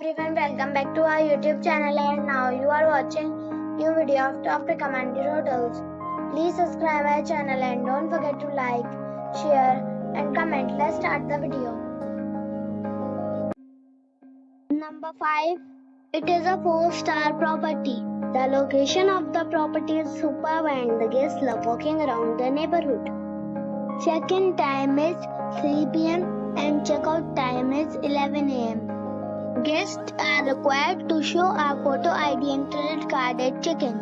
everyone, welcome back to our YouTube channel, and now you are watching new video of top recommended hotels. Please subscribe our channel and don't forget to like, share and comment. Let's start the video. Number 5. It is a 4-star property. The location of the property is superb and the guests love walking around the neighborhood. Check-in time is 3 p.m. and check-out time is 11 a.m. Guests are required to show a photo ID and credit card at check-in.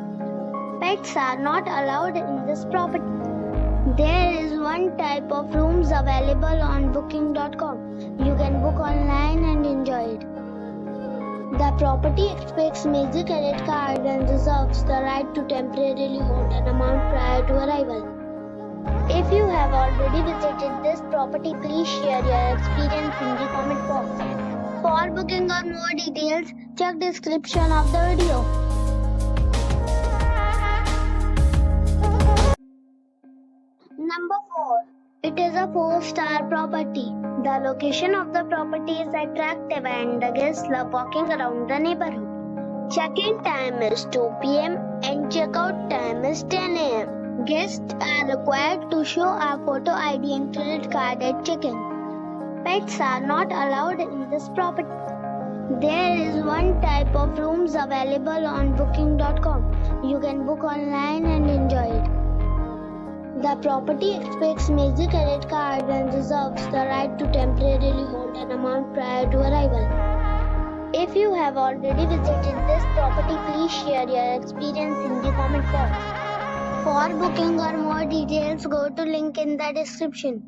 Pets are not allowed in this property. There is one type of rooms available on booking.com. You can book online and enjoy it. The property expects major credit card and reserves the right to temporarily hold an amount prior to arrival. If you have already visited this property, please share your experience in the comment box. For booking or more details, check description of the video. Number 4. It is a 4-star property. The location of the property is attractive and the guests love walking around the neighborhood. Check-in time is 2 p.m. and check-out time is 10 a.m. Guests are required to show a photo ID and credit card at check-in. Pets are not allowed in this property. There is one type of rooms available on booking.com. You can book online and enjoy it. The property expects major credit card and reserves the right to temporarily hold an amount prior to arrival. If you have already visited this property, please share your experience in the comment box. For booking or more details, go to link in the description.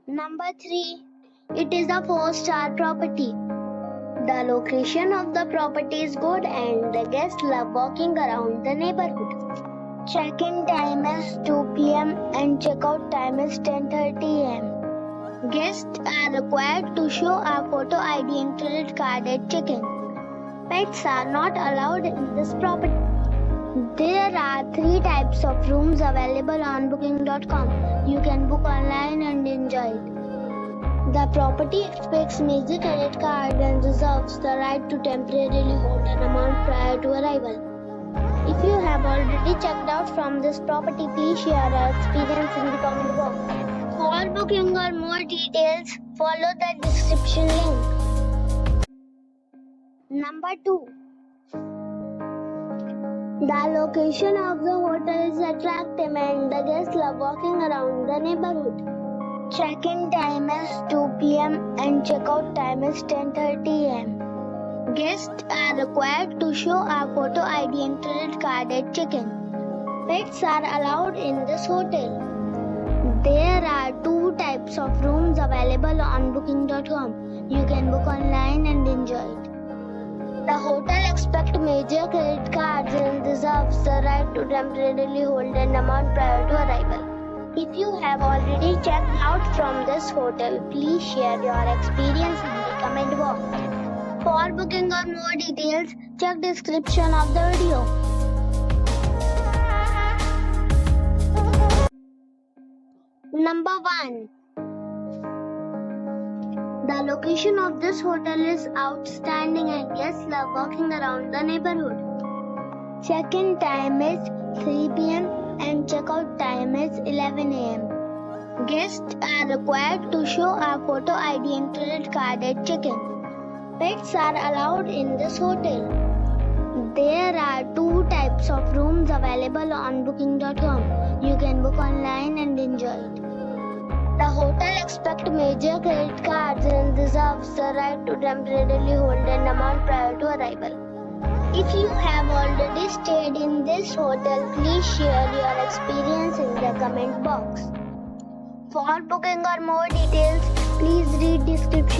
Number 3. It is a 4-star property. The location of the property is good and the guests love walking around the neighborhood. Check-in time is 2 p.m. and check-out time is 10:30 a.m. Guests are required to show a photo ID and credit card at check-in. Pets are not allowed in this property. There are 3 types of rooms available on booking.com. You can book online and enjoy it. The property expects major credit card and reserves the right to temporarily hold an amount prior to arrival. If you have already checked out from this property, please share your experience in the comment box. For booking or more details, follow the description link. Number 2. The location of the hotel is attractive and the guests love walking around the neighborhood. Check-in time is 2 p.m. and check-out time is 10:30 a.m. Guests are required to show a photo ID and credit card at check-in. Pets are allowed in this hotel. There are 2 types of rooms available on booking.com. You can book online and enjoy it. The hotel expects major credit cards and reserves the right to temporarily hold an amount prior to arrival. If you have already checked out from this hotel, please share your experience in the comment box. For booking or more details, check description of the video. Number 1. The location of this hotel is outstanding and guests love walking around the neighborhood. Check-in time is 3 p.m. and check-out time is 11 a.m. Guests are required to show a photo ID and credit card at check-in. Pets are allowed in this hotel. There are 2 types of rooms available on booking.com. You can book online and enjoy it. The hotel expects major credit cards and reserves the right to temporarily hold an amount prior to arrival. If you have already stayed in this hotel, please share your experience in the comment box. For booking or more details, please read description.